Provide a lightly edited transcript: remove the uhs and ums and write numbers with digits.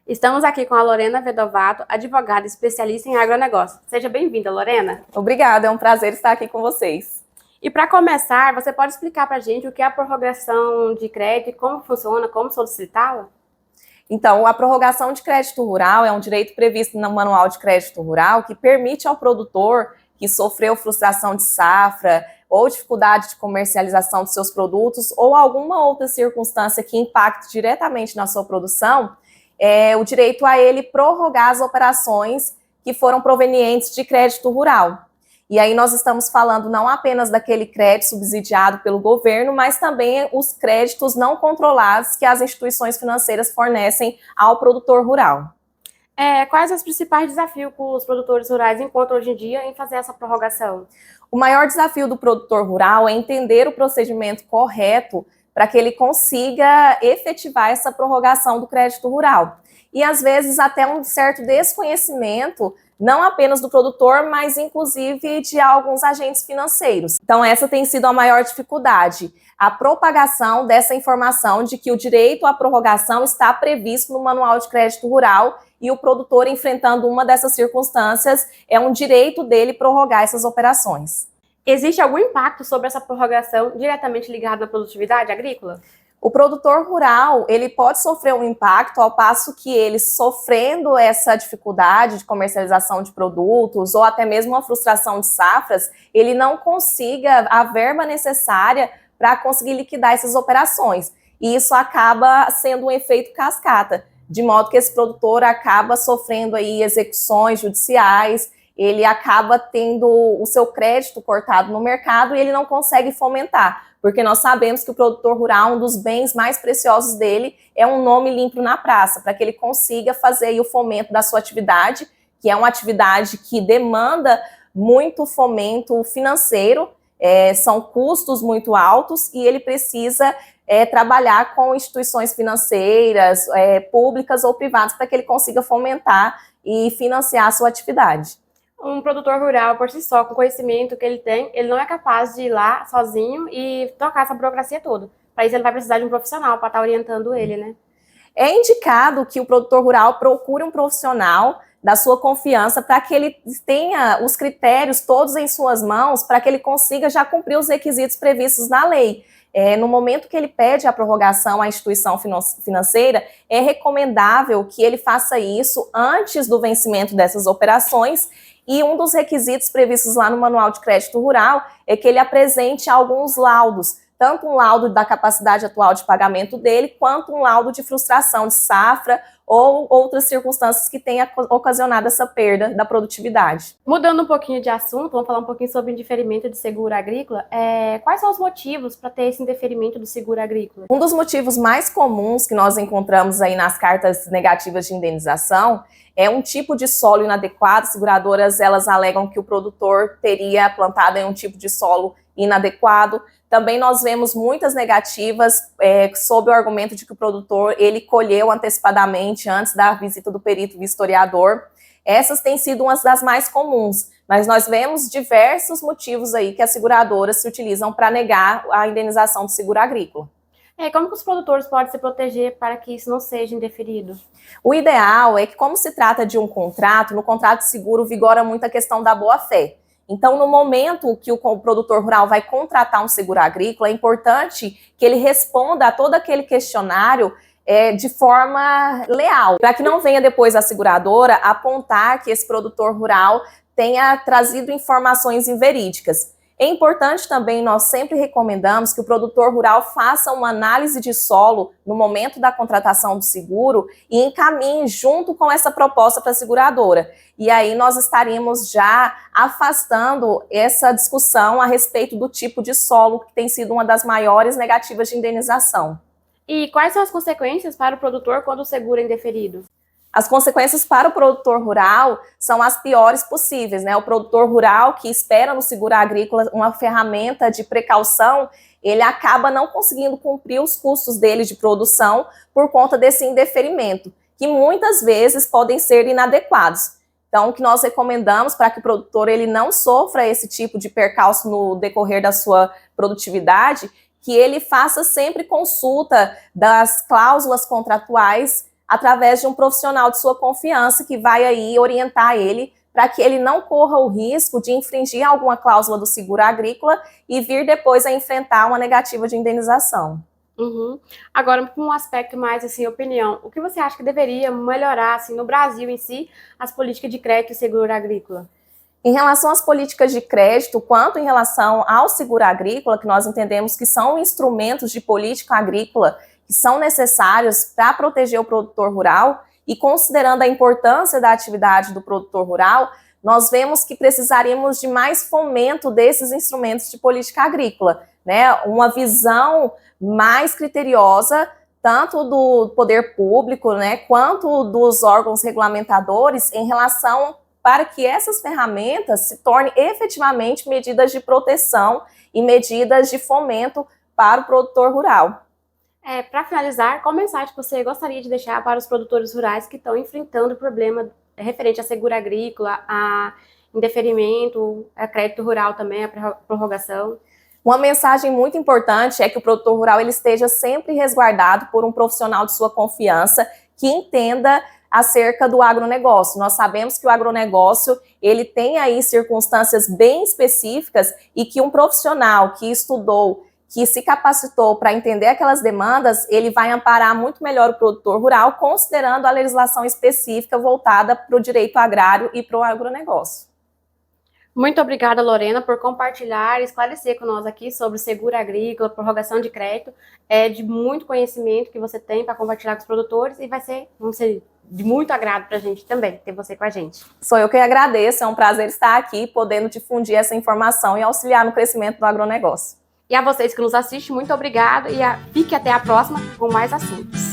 Estamos aqui com a Lorena Vedovato, advogada especialista em agronegócio. Seja bem-vinda, Lorena. Obrigada, é um prazer estar aqui com vocês. E para começar, você pode explicar para a gente o que é a prorrogação de crédito, como funciona, como solicitá-la? Então, a prorrogação de crédito rural é um direito previsto no Manual de Crédito Rural que permite ao produtor que sofreu frustração de safra ou dificuldade de comercialização de seus produtos ou alguma outra circunstância que impacte diretamente na sua produção, o direito a ele prorrogar as operações que foram provenientes de crédito rural. E aí nós estamos falando não apenas daquele crédito subsidiado pelo governo, mas também os créditos não controlados que as instituições financeiras fornecem ao produtor rural. Quais os principais desafios que os produtores rurais encontram hoje em dia em fazer essa prorrogação? O maior desafio do produtor rural é entender o procedimento correto para que ele consiga efetivar essa prorrogação do crédito rural. E às vezes até um certo desconhecimento, não apenas do produtor, mas inclusive de alguns agentes financeiros. Então essa tem sido a maior dificuldade, a propagação dessa informação de que o direito à prorrogação está previsto no Manual de Crédito Rural e o produtor enfrentando uma dessas circunstâncias é um direito dele prorrogar essas operações. Existe algum impacto sobre essa prorrogação diretamente ligado à produtividade agrícola? O produtor rural, ele pode sofrer um impacto ao passo que ele, sofrendo essa dificuldade de comercialização de produtos ou até mesmo uma frustração de safras, ele não consiga a verba necessária para conseguir liquidar essas operações. E isso acaba sendo um efeito cascata, de modo que esse produtor acaba sofrendo aí execuções judiciais, ele acaba tendo o seu crédito cortado no mercado e ele não consegue fomentar, porque nós sabemos que o produtor rural, um dos bens mais preciosos dele é um nome limpo na praça, para que ele consiga fazer aí o fomento da sua atividade, que é uma atividade que demanda muito fomento financeiro, são custos muito altos e ele precisa trabalhar com instituições financeiras, públicas ou privadas, para que ele consiga fomentar e financiar a sua atividade. Um produtor rural, por si só, com o conhecimento que ele tem, ele não é capaz de ir lá sozinho e tocar essa burocracia toda. Para isso, ele vai precisar de um profissional para estar orientando ele, né? É indicado que o produtor rural procure um profissional da sua confiança para que ele tenha os critérios todos em suas mãos, para que ele consiga já cumprir os requisitos previstos na lei. No momento que ele pede a prorrogação à instituição financeira, é recomendável que ele faça isso antes do vencimento dessas operações. E um dos requisitos previstos lá no Manual de Crédito Rural é que ele apresente alguns laudos, tanto um laudo da capacidade atual de pagamento dele, quanto um laudo de frustração de safra ou outras circunstâncias que tenham ocasionado essa perda da produtividade. Mudando um pouquinho de assunto, vamos falar um pouquinho sobre indeferimento de seguro agrícola. Quais são os motivos para ter esse indeferimento do seguro agrícola? Um dos motivos mais comuns que nós encontramos aí nas cartas negativas de indenização é um tipo de solo inadequado. As seguradoras, elas alegam que o produtor teria plantado em um tipo de solo inadequado. Também nós vemos muitas negativas sob o argumento de que o produtor ele colheu antecipadamente antes da visita do perito vistoriador. Essas têm sido umas das mais comuns, mas nós vemos diversos motivos aí que as seguradoras se utilizam para negar a indenização do seguro agrícola. Como que os produtores podem se proteger para que isso não seja indeferido? O ideal é que, como se trata de um contrato, no contrato de seguro vigora muito a questão da boa-fé. Então, no momento que o produtor rural vai contratar um seguro agrícola, é importante que ele responda a todo aquele questionário de forma leal, para que não venha depois a seguradora apontar que esse produtor rural tenha trazido informações inverídicas. É importante também, nós sempre recomendamos que o produtor rural faça uma análise de solo no momento da contratação do seguro e encaminhe junto com essa proposta para a seguradora. E aí nós estaríamos já afastando essa discussão a respeito do tipo de solo, que tem sido uma das maiores negativas de indenização. E quais são as consequências para o produtor quando o seguro é indeferido? As consequências para o produtor rural são as piores possíveis, né? O produtor rural que espera no seguro agrícola uma ferramenta de precaução, ele acaba não conseguindo cumprir os custos dele de produção por conta desse indeferimento, que muitas vezes podem ser inadequados. Então, o que nós recomendamos para que o produtor ele não sofra esse tipo de percalço no decorrer da sua produtividade, que ele faça sempre consulta das cláusulas contratuais através de um profissional de sua confiança que vai aí orientar ele para que ele não corra o risco de infringir alguma cláusula do seguro agrícola e vir depois a enfrentar uma negativa de indenização. Uhum. Agora, para um aspecto mais, assim, opinião, o que você acha que deveria melhorar, assim, no Brasil em si, as políticas de crédito e seguro agrícola? Em relação às políticas de crédito, quanto em relação ao seguro agrícola, que nós entendemos que são instrumentos de política agrícola que são necessários para proteger o produtor rural, e considerando a importância da atividade do produtor rural, nós vemos que precisaríamos de mais fomento desses instrumentos de política agrícola, né? Uma visão mais criteriosa, tanto do poder público, né, quanto dos órgãos regulamentadores, em relação para que essas ferramentas se tornem efetivamente medidas de proteção e medidas de fomento para o produtor rural. Para finalizar, qual mensagem você gostaria de deixar para os produtores rurais que estão enfrentando o problema referente a seguro agrícola, a indeferimento, a crédito rural também, a prorrogação? Uma mensagem muito importante é que o produtor rural ele esteja sempre resguardado por um profissional de sua confiança que entenda acerca do agronegócio. Nós sabemos que o agronegócio ele tem aí circunstâncias bem específicas e que um profissional que estudou, que se capacitou para entender aquelas demandas, ele vai amparar muito melhor o produtor rural, considerando a legislação específica voltada para o direito agrário e para o agronegócio. Muito obrigada, Lorena, por compartilhar e esclarecer com nós aqui sobre seguro agrícola, prorrogação de crédito. É de muito conhecimento que você tem para compartilhar com os produtores e vai ser, vamos ser, de muito agrado para a gente também, ter você com a gente. Sou eu que agradeço, é um prazer estar aqui, podendo difundir essa informação e auxiliar no crescimento do agronegócio. E a vocês que nos assistem, muito obrigado e fique até a próxima com mais assuntos.